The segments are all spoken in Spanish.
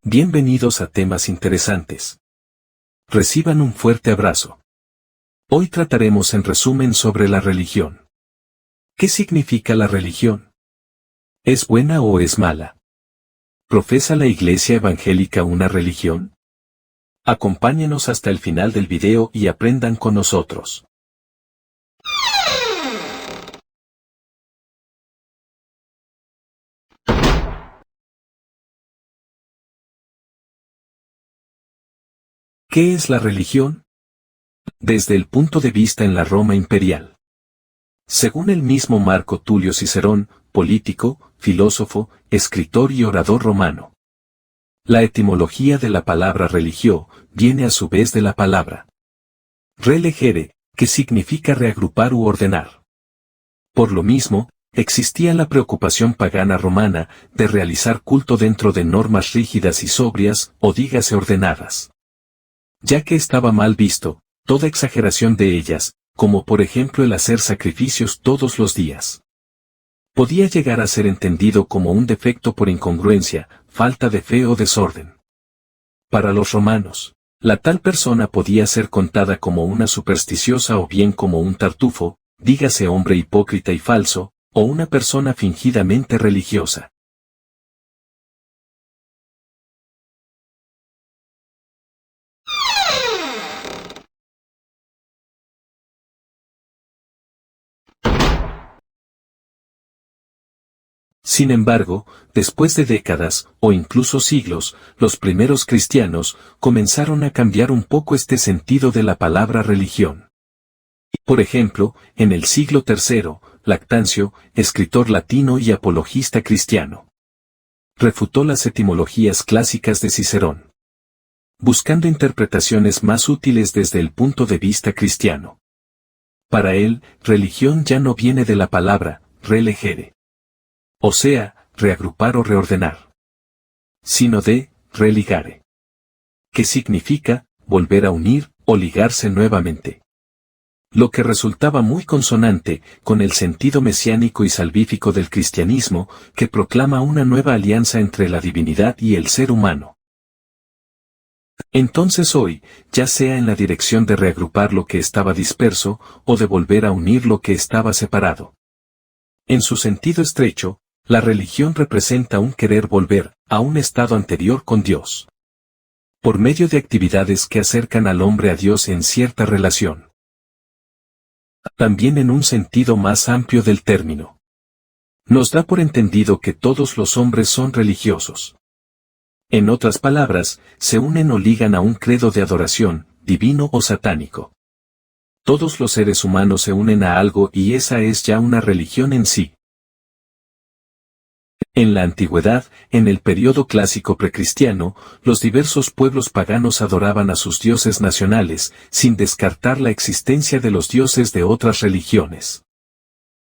Bienvenidos a Temas Interesantes. Reciban un fuerte abrazo. Hoy trataremos en resumen sobre la religión. ¿Qué significa la religión? ¿Es buena o es mala? ¿Profesa la Iglesia Evangélica una religión? Acompáñenos hasta el final del video y aprendan con nosotros. ¿Qué es la religión? Desde el punto de vista en la Roma imperial. Según el mismo Marco Tulio Cicerón, político, filósofo, escritor y orador romano. La etimología de la palabra religio viene a su vez de la palabra relegere, que significa reagrupar u ordenar. Por lo mismo, existía la preocupación pagana romana de realizar culto dentro de normas rígidas y sobrias, o dígase ordenadas. Ya que estaba mal visto, toda exageración de ellas, como por ejemplo el hacer sacrificios todos los días. Podía llegar a ser entendido como un defecto por incongruencia, falta de fe o desorden. Para los romanos, la tal persona podía ser contada como una supersticiosa o bien como un tartufo, dígase hombre hipócrita y falso, o una persona fingidamente religiosa. Sin embargo, después de décadas, o incluso siglos, los primeros cristianos comenzaron a cambiar un poco este sentido de la palabra religión. Por ejemplo, en el siglo III, Lactancio, escritor latino y apologista cristiano, refutó las etimologías clásicas de Cicerón, buscando interpretaciones más útiles desde el punto de vista cristiano. Para él, religión ya no viene de la palabra relegere, o sea, reagrupar o reordenar, sino de religare, que significa volver a unir o ligarse nuevamente. Lo que resultaba muy consonante con el sentido mesiánico y salvífico del cristianismo, que proclama una nueva alianza entre la divinidad y el ser humano. Entonces hoy, ya sea en la dirección de reagrupar lo que estaba disperso, o de volver a unir lo que estaba separado. En su sentido estrecho, la religión representa un querer volver a un estado anterior con Dios, por medio de actividades que acercan al hombre a Dios en cierta relación. También en un sentido más amplio del término. Nos da por entendido que todos los hombres son religiosos. En otras palabras, se unen o ligan a un credo de adoración, divino o satánico. Todos los seres humanos se unen a algo y esa es ya una religión en sí. En la antigüedad, en el periodo clásico precristiano, los diversos pueblos paganos adoraban a sus dioses nacionales, sin descartar la existencia de los dioses de otras religiones.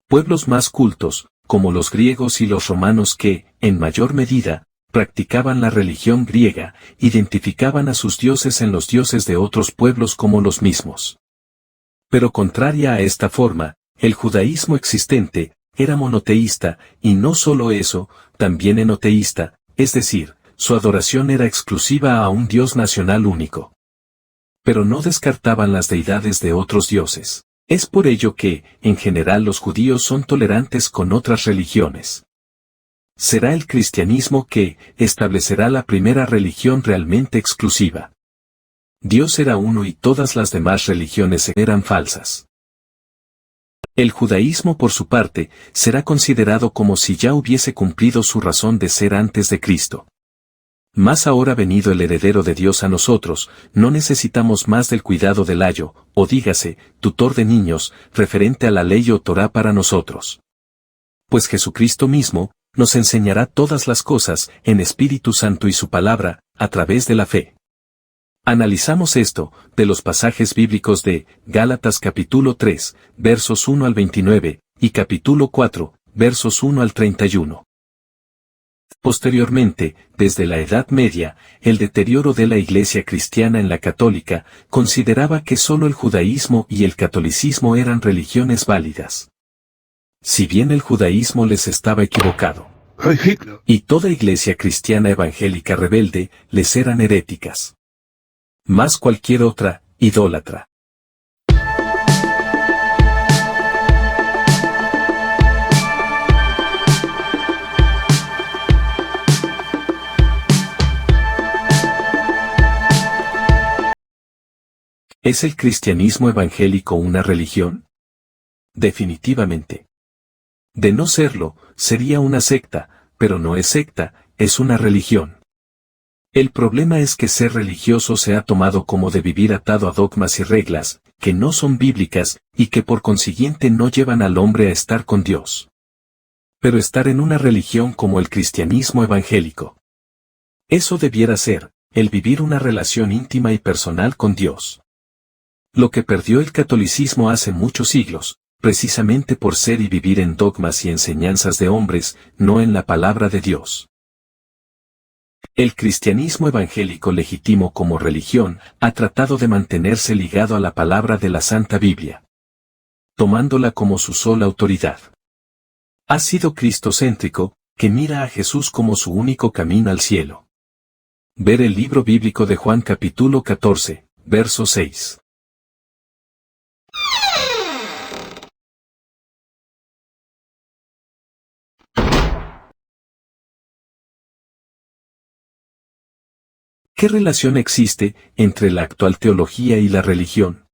Pueblos más cultos, como los griegos y los romanos que, en mayor medida, practicaban la religión griega, identificaban a sus dioses en los dioses de otros pueblos como los mismos. Pero contraria a esta forma, el judaísmo existente, era monoteísta, y no solo eso, también enoteísta, es decir, su adoración era exclusiva a un Dios nacional único. Pero no descartaban las deidades de otros dioses. Es por ello que, en general los judíos son tolerantes con otras religiones. Será el cristianismo que establecerá la primera religión realmente exclusiva. Dios era uno y todas las demás religiones eran falsas. El judaísmo por su parte, será considerado como si ya hubiese cumplido su razón de ser antes de Cristo. Mas ahora venido el heredero de Dios a nosotros, no necesitamos más del cuidado del ayo, o dígase, tutor de niños, referente a la ley o Torá para nosotros. Pues Jesucristo mismo, nos enseñará todas las cosas, en Espíritu Santo y su palabra, a través de la fe. Analizamos esto, de los pasajes bíblicos de Gálatas capítulo 3, versos 1 al 29, y capítulo 4, versos 1 al 31. Posteriormente, desde la Edad Media, el deterioro de la Iglesia cristiana en la católica, consideraba que sólo el judaísmo y el catolicismo eran religiones válidas. Si bien el judaísmo les estaba equivocado. Heil Hitler. Y toda iglesia cristiana evangélica rebelde les eran heréticas. Más cualquier otra, idólatra. ¿Es el cristianismo evangélico una religión? Definitivamente. De no serlo, sería una secta, pero no es secta, es una religión. El problema es que ser religioso se ha tomado como de vivir atado a dogmas y reglas, que no son bíblicas, y que por consiguiente no llevan al hombre a estar con Dios. Pero estar en una religión como el cristianismo evangélico. Eso debiera ser, el vivir una relación íntima y personal con Dios. Lo que perdió el catolicismo hace muchos siglos, precisamente por ser y vivir en dogmas y enseñanzas de hombres, no en la palabra de Dios. El cristianismo evangélico legítimo como religión ha tratado de mantenerse ligado a la palabra de la Santa Biblia, tomándola como su sola autoridad. Ha sido cristocéntrico, que mira a Jesús como su único camino al cielo. Ver el libro bíblico de Juan capítulo 14, verso 6. ¿Qué relación existe entre la actual teología y la religión?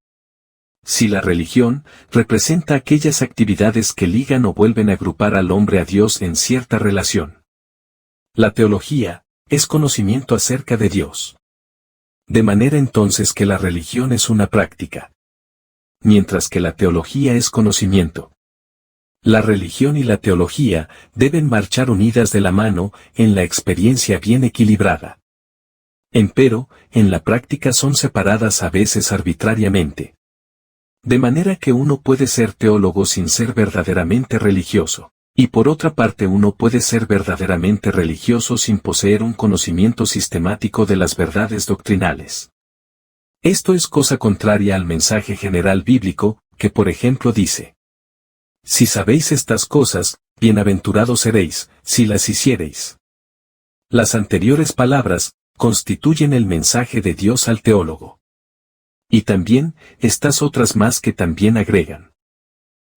Si la religión representa aquellas actividades que ligan o vuelven a agrupar al hombre a Dios en cierta relación. La teología es conocimiento acerca de Dios. De manera entonces que la religión es una práctica. Mientras que la teología es conocimiento. La religión y la teología deben marchar unidas de la mano en la experiencia bien equilibrada. Empero, en la práctica son separadas a veces arbitrariamente. De manera que uno puede ser teólogo sin ser verdaderamente religioso, y por otra parte uno puede ser verdaderamente religioso sin poseer un conocimiento sistemático de las verdades doctrinales. Esto es cosa contraria al mensaje general bíblico, que por ejemplo dice: si sabéis estas cosas, bienaventurados seréis, si las hiciereis. Las anteriores palabras constituyen el mensaje de Dios al teólogo. Y también, estas otras más que también agregan.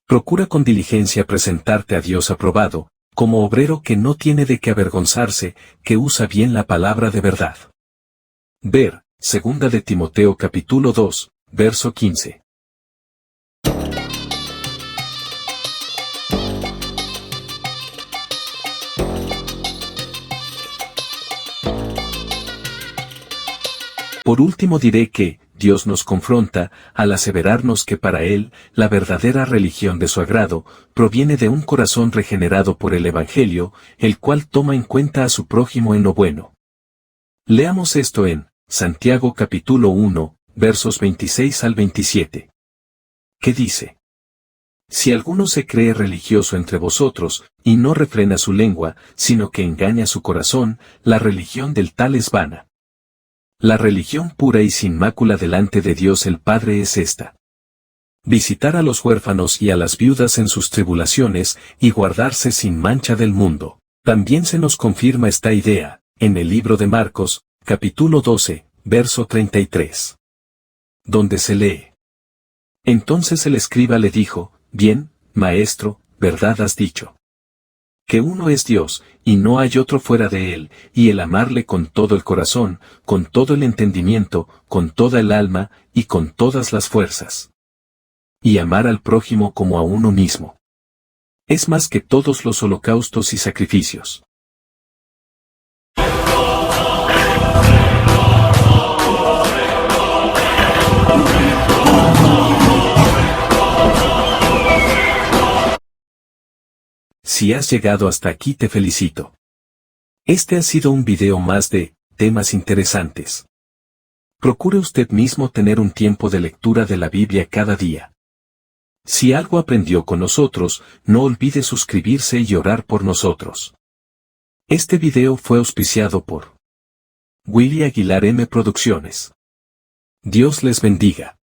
Procura con diligencia presentarte a Dios aprobado, como obrero que no tiene de qué avergonzarse, que usa bien la palabra de verdad. Ver, 2 de Timoteo capítulo 2, verso 15. Por último diré que, Dios nos confronta, al aseverarnos que para Él, la verdadera religión de su agrado, proviene de un corazón regenerado por el Evangelio, el cual toma en cuenta a su prójimo en lo bueno. Leamos esto en Santiago capítulo 1, versos 26 al 27. ¿Qué dice? Si alguno se cree religioso entre vosotros, y no refrena su lengua, sino que engaña su corazón, la religión del tal es vana. La religión pura y sin mácula delante de Dios el Padre es esta: visitar a los huérfanos y a las viudas en sus tribulaciones, y guardarse sin mancha del mundo. También se nos confirma esta idea, en el libro de Marcos, capítulo 12, verso 33. Donde se lee: entonces el escriba le dijo: bien, maestro, verdad has dicho. Que uno es Dios, y no hay otro fuera de Él, y el amarle con todo el corazón, con todo el entendimiento, con toda el alma, y con todas las fuerzas. Y amar al prójimo como a uno mismo. Es más que todos los holocaustos y sacrificios. Si has llegado hasta aquí te felicito. Este ha sido un video más de temas interesantes. Procure usted mismo tener un tiempo de lectura de la Biblia cada día. Si algo aprendió con nosotros, no olvide suscribirse y orar por nosotros. Este video fue auspiciado por Willy Aguilar M Producciones. Dios les bendiga.